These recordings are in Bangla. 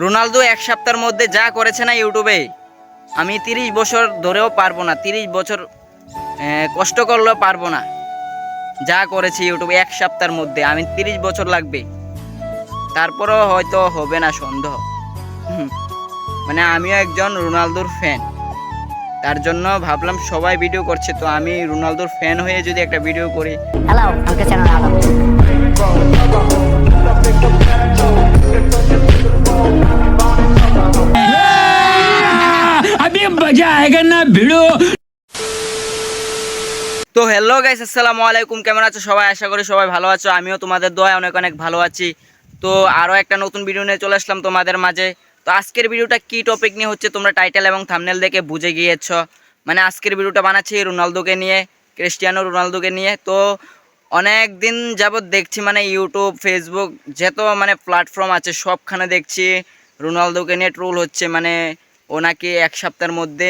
রোনালদো এক সপ্তাহের মধ্যে যা করেছে না ইউটিউবে, আমি 30 বছর ধরেও পারবো না, 30 বছর কষ্ট করলেও পারবো না। যা করেছে ইউটিউবে এক সপ্তাহের মধ্যে, আমি 30 বছর লাগবে, তারপরেও হয়তো হবে না সন্দেহ। মানে আমিও একজন রোনালদোর ফ্যান, তার জন্য ভাবলাম সবাই ভিডিও করছে, তো আমি রোনালদোর ফ্যান হয়ে যদি একটা ভিডিও করি। Hello, I'm Cristiano Ronaldo. अभी मजा आएगा ना भिड़ो। তো হ্যালো গাইস, আসসালামু আলাইকুম। কেমন আছো সবাই? আশা করি সবাই ভালো আছো। আমিও তোমাদের দোয়ায় অনেক অনেক ভালো আছি। তো আরও একটা নতুন ভিডিও নিয়ে চলে আসলাম তোমাদের মাঝে। তো আজকের ভিডিওটা কি টপিক নিয়ে হচ্ছে তোমরা টাইটেল এবং থাম্বনেল দেখে বুঝে গিয়েছো। মানে আজকের ভিডিওটা বানাচ্ছি রোনালদোকে নিয়ে, ক্রিস্টিয়ানো রোনালদোকে নিয়ে। তো অনেক দিন যাবত দেখছি, মানে ইউটিউব, ফেসবুক, যত মানে প্ল্যাটফর্ম আছে সবখানে দেখছি রোনালদোকে নিয়ে ট্রোল হচ্ছে। মানে ও নাকি এক সপ্তাহের মধ্যে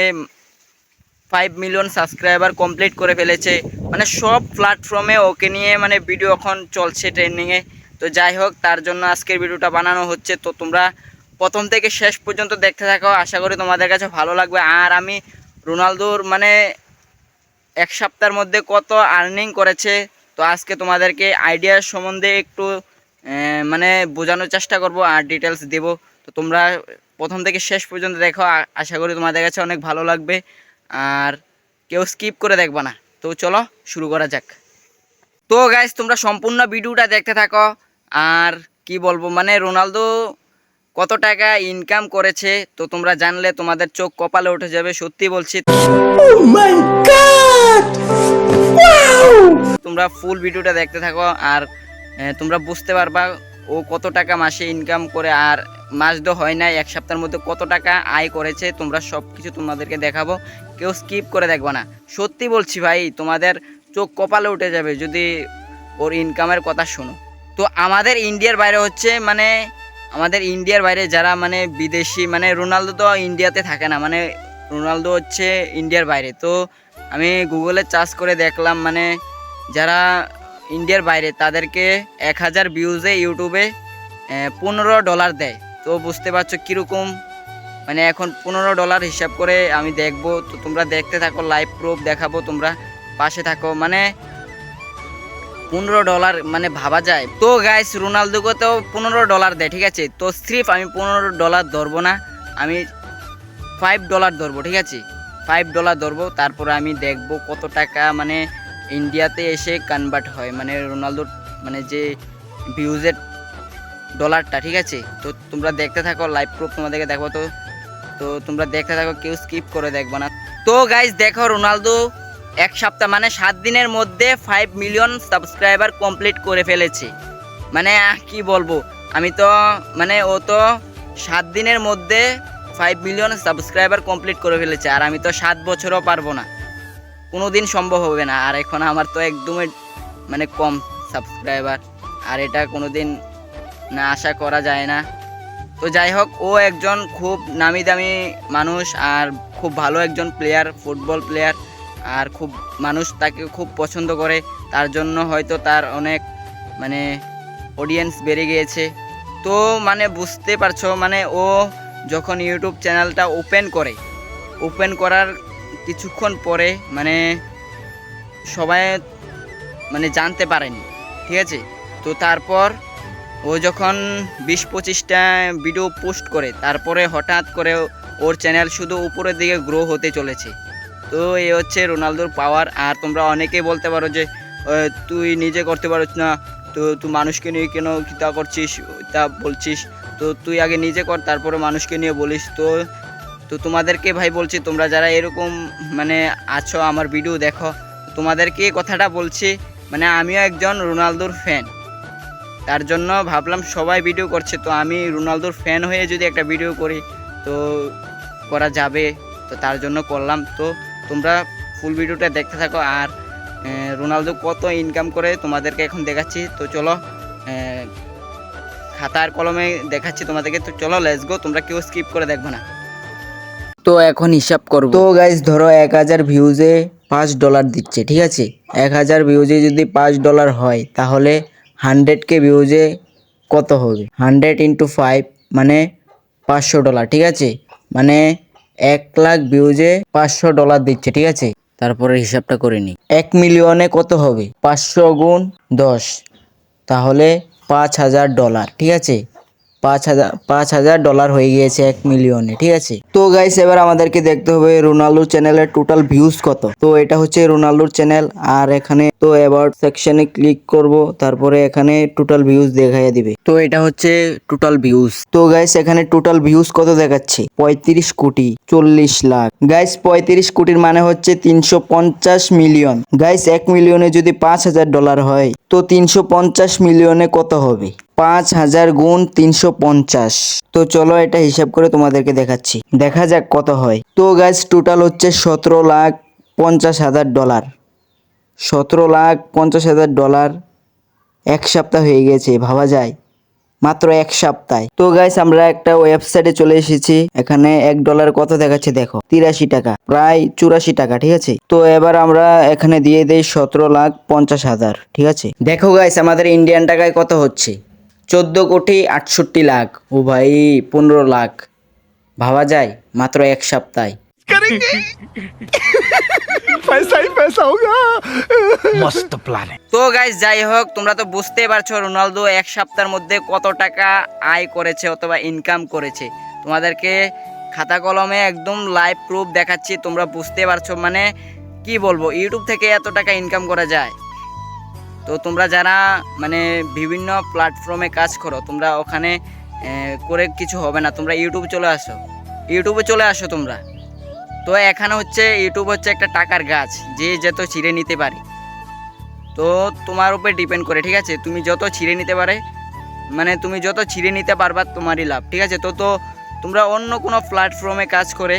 5 মিলিয়ন সাবস্ক্রাইবার কমপ্লিট করে ফেলেছে। মানে সব প্ল্যাটফর্মে ওকে নিয়ে মানে ভিডিও এখন চলছে ট্রেন্ডিংয়ে। তো যাই হোক, তার জন্য আজকের ভিডিওটা বানানো হচ্ছে। তো তোমরা প্রথম থেকে শেষ পর্যন্ত দেখতে থাকো, আশা করি তোমাদের কাছে ভালো লাগবে। আর আমি রোনালদোর মানে এক সপ্তাহের মধ্যে কত আর্নিং করেছে, তো আজকে তোমাদেরকে আইডিয়া সম্বন্ধে একটু মানে বোঝানোর চেষ্টা করব আর ডিটেলস দেব। তো তোমরা প্রথম থেকে শেষ পর্যন্ত দেখো, আশা করি তোমাদের কাছে অনেক ভালো লাগবে আর কেউ স্কিপ করে দেখবা না। তো চলো শুরু করা যাক। তো গাইস, তোমরা সম্পূর্ণ ভিডিওটা দেখতে থাকো। আর কি বলবো, মানে রোনালদো কত টাকা ইনকাম করেছে তো তোমরা জানলে তোমাদের চোখ কপালে উঠে যাবে, সত্যি বলছি। তোমরা ফুল ভিডিওটা দেখতে থাকো আর তোমরা বুঝতে পারবা ও কত টাকা মাসে ইনকাম করে, আর মাস তো হয় না, এক সপ্তাহের মধ্যে কত টাকা আয় করেছে। তোমরা সব কিছু তোমাদেরকে দেখাবো, কেউ স্কিপ করে দেখবা না, সত্যি বলছি ভাই, তোমাদের চোখ কপালে উঠে যাবে যদি ওর ইনকামের কথা শোনো। তো আমাদের ইন্ডিয়ার বাইরে হচ্ছে, মানে আমাদের ইন্ডিয়ার বাইরে যারা মানে বিদেশি, মানে রোনালদো তো ইন্ডিয়াতে থাকে না, মানে রোনালদো হচ্ছে ইন্ডিয়ার বাইরে। তো আমি গুগলে সার্চ করে দেখলাম, মানে যারা ইন্ডিয়ার বাইরে তাদেরকে 1000 ভিউজে ইউটিউবে $15 দেয়। তো বুঝতে পারছো কীরকম, মানে এখন $15 হিসাব করে আমি দেখবো। তো তোমরা দেখতে থাকো, লাইভ প্রুফ দেখাবো, তোমরা পাশে থাকো। মানে $15 মানে ভাবা যায়। তো গাইস, রোনালদোকে তো $15 দেয়, ঠিক আছে। তো সির্ফ আমি $15 ধরবো না, আমি $5 ধরবো, ঠিক আছে। $5 ধরবো, তারপরে আমি দেখবো কত টাকা মানে ইন্ডিয়াতে এসে কনভার্ট হয়, মানে রোনালদোর মানে যে ভিউজের ডলারটা, ঠিক আছে। তো তোমরা দেখতে থাকো, লাইভ প্রুফ তোমাদেরকে দেখবো। তো তো তোমরা দেখতে থাকো, কেউ স্কিপ করে দেখবো না। তো গাইস দেখো, রোনালদো এক সপ্তাহ মানে 7 দিনের মধ্যে 5 মিলিয়ন সাবস্ক্রাইবার কমপ্লিট করে ফেলেছে। মানে কি বলবো, আমি তো মানে ও তো 7 দিনের মধ্যে 5 মিলিয়ন সাবস্ক্রাইবার কমপ্লিট করে ফেলেছে, আর আমি তো 7 বছরও পারবো না, কোনো দিন সম্ভব হবে না। আর এখন আমার তো একদমই মানে কম সাবস্ক্রাইবার, আর এটা কোনো দিন না আশা করা যায় না। তো যাই হোক, ও একজন খুব নামি দামি মানুষ আর খুব ভালো একজন প্লেয়ার, ফুটবল প্লেয়ার, আর খুব মানুষ তাকে খুব পছন্দ করে, তার জন্য হয়তো তার অনেক মানে অডিয়েন্স বেড়ে গিয়েছে। তো মানে বুঝতে পারছো, মানে ও যখন ইউটিউব চ্যানেলটা ওপেন করার কিছুক্ষণ পরে মানে সবাই মানে জানতে পারেনি, ঠিক আছে। তো তারপর ও যখন 20-25টা ভিডিও পোস্ট করে, তারপরে হঠাৎ করে ওর চ্যানেল শুধু উপরের দিকে গ্রো হতে চলেছে। তো এই হচ্ছে রোনালদোর পাওয়ার। আর তোমরা অনেকেই বলতে পারো যে তুই নিজে করতে পারিস না, তো তুই মানুষকে নিয়ে কেন তা করছিস, তা বলছিস। তো তুই আগে নিজে কর, তারপরে মানুষকে নিয়ে বলিস। তো তো তোমাদেরকে ভাই বলছি, তোমরা যারা এরকম মানে আছো, আমার ভিডিও দেখো, তোমাদেরকে কথাটা বলছি। মানে আমিও একজন রোনালদোর ফ্যান, তার জন্য ভাবলাম সবাই ভিডিও করছে, তো আমি রোনালদোর ফ্যান হয়ে যদি একটা ভিডিও করি তো করা যাবে, তো তার জন্য করলাম। তো তোমরা ফুল ভিডিওটা দেখতে থাকো। আর রোনালদো কত ইনকাম করে তোমাদেরকে এখন দেখাচ্ছি। তো চলো, খাতার কলমে দেখাচ্ছি তোমাদেরকে। তো চলো লেটস গো, তোমরা কেউ স্কিপ করে দেখবে না। তো এখন হিসাব করব। তো গাইস ধরো 1000 ভিউজে $5 দিচ্ছে, ঠিক আছে। 1000 ভিউজে যদি $5 হয়, তাহলে 100K ভিউজে কত হবে? 100 × 5 মানে $500, ঠিক আছে, মানে 1 লাখ ভিউজে $500 দিচ্ছে, ঠিক আছে। তারপরে হিসাবটা করে নি, 1 মিলিয়নে কত হবে, 500 গুণ 10, তাহলে $5,000, ঠিক আছে। $5,000 হয়ে গিয়েছে 1 মিলিয়নে, ঠিক আছে। তো গাইস এবার আমাদেরকে দেখতে হবে রোনাল্ডোর চ্যানেলের টোটাল ভিউজ কত। তো এটা হচ্ছে রোনাল্ডোর চ্যানেল, আর এখানে তো অ্যাবাউট সেকশনে ক্লিক করব, তারপরে এখানে টোটাল ভিউজ দেখাইয়া দিবে। তো এটা হচ্ছে টোটাল ভিউজ। তো গাইস এখানে টোটাল ভিউজ কত দেখাচ্ছে, 35 কোটি 40 লাখ। গাইস 35 কোটির মানে হচ্ছে 350 মিলিয়ন। গাইস 1 মিলিয়নে যদি $5,000 হয়, তো 350 মিলিয়নে কত হবে, 5,000 গুণ 350। তো চলো এটা হিসাব করে তোমাদেরকে দেখাচ্ছি, দেখা যাক কত হয়। তো গাইস টোটাল হচ্ছে $17,50,000, $17,50,000 এক সপ্তাহ হয়ে গেছে, ভাবা যায়, মাত্র 1 সপ্তাহে। তো গাইস আমরা একটা ওয়েবসাইটে চলে এসেছি, এখানে $1 কত দেখাচ্ছে দেখো, 83 টাকা, প্রায় 84 টাকা, ঠিক আছে। তো এবার আমরা এখানে দিয়ে দেই 17,50,000, ঠিক আছে। দেখো গাইস আমাদের ইন্ডিয়ান টাকায় কত হচ্ছে, 14,68,00,000। ও ভাই 15 লাখ, ভাবা যায়, মাত্র 1 সপ্তাহে। मस्त प्लान है। তো গাইস যাই হোক, তোমরা তো বুঝতে পারছো রোনালদো 1 সপ্তাহের মধ্যে কত টাকা আয় করেছে অথবা ইনকাম করেছে। তোমাদেরকে খাতা কলমে একদম লাইভ প্রুফ দেখাচ্ছি, তোমরা বুঝতে পারছো, মানে কি বলবো, ইউটিউব থেকে এত টাকা ইনকাম করা যায়। তো তোমরা যারা মানে বিভিন্ন প্ল্যাটফর্মে কাজ করো, তোমরা ওখানে করে কিছু হবে না, তোমরা ইউটিউবে চলে আসো তোমরা। তো এখানে হচ্ছে ইউটিউব হচ্ছে একটা টাকার গাছ, যে যত ছিঁড়ে নিতে পারে। তো তোমার উপরে ডিপেন্ড করে, ঠিক আছে, তুমি যত ছিঁড়ে নিতে পারে, মানে তুমি যত ছিঁড়ে নিতে পারবা তোমারই লাভ, ঠিক আছে। তো তোমরা অন্য কোনো প্ল্যাটফর্মে কাজ করে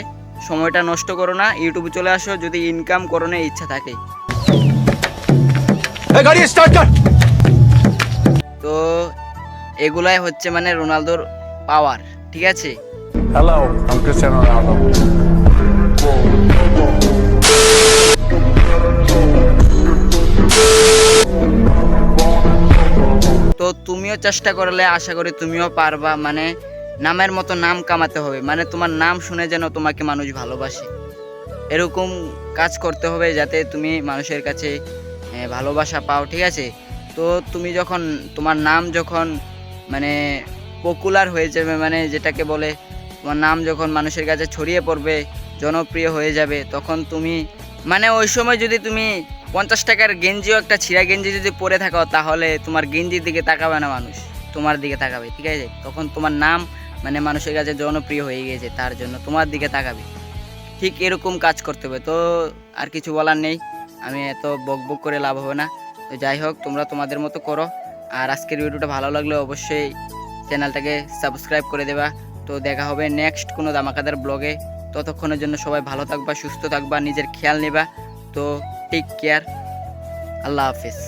সময়টা নষ্ট করো না, ইউটিউবে চলে আসো যদি ইনকাম করানোর ইচ্ছা থাকে। गाड़ी स्टार्ट कर। তো এগুলাই হচ্ছে মানে রোনালদোর পাওয়ার, ঠিক আছে। Hello, I'm Cristiano Ronaldo. তো তুমিও চেষ্টা করলে আশা করি তুমিও পারবা, মানে নামের মতো নাম কামাতে হবে, মানে তোমার নাম শুনে যেন তোমাকে মানুষ ভালোবাসে, এরকম কাজ করতে হবে যাতে তুমি মানুষের কাছে ভালোবাসা পাও, ঠিক আছে। তো তুমি যখন তোমার নাম যখন মানে পপুলার হয়ে যাবে, মানে যেটাকে বলে তোমার নাম যখন মানুষের কাছে ছড়িয়ে পড়বে, জনপ্রিয় হয়ে যাবে, তখন তুমি মানে ওই সময় যদি তুমি 50 টাকার গেঞ্জিও, একটা ছিঁড়া গেঞ্জি যদি পরে থাকো, তাহলে তোমার গেঞ্জির দিকে তাকাবে না মানুষ, তোমার দিকে তাকাবে, ঠিক আছে। তখন তোমার নাম মানে মানুষের কাছে জনপ্রিয় হয়ে গেছে, তার জন্য তোমার দিকে তাকাবে। ঠিক এরকম কাজ করতে হবে। তো আর কিছু বলার নেই, আমি এত বকবক করে লাভ হবে না। তো যাই হোক, তোমরা তোমাদের মতো করো। আর আজকের ভিডিওটা ভালো লাগলে অবশ্যই চ্যানেলটাকে সাবস্ক্রাইব করে দেবা। তো দেখা হবে নেক্সট কোনো ধামাকাদার ব্লগে। ততক্ষণের জন্য সবাই ভালো থাকবা, সুস্থ থাকবা, নিজের খেয়াল নেবা। তো টেক কেয়ার, আল্লাহ হাফেজ।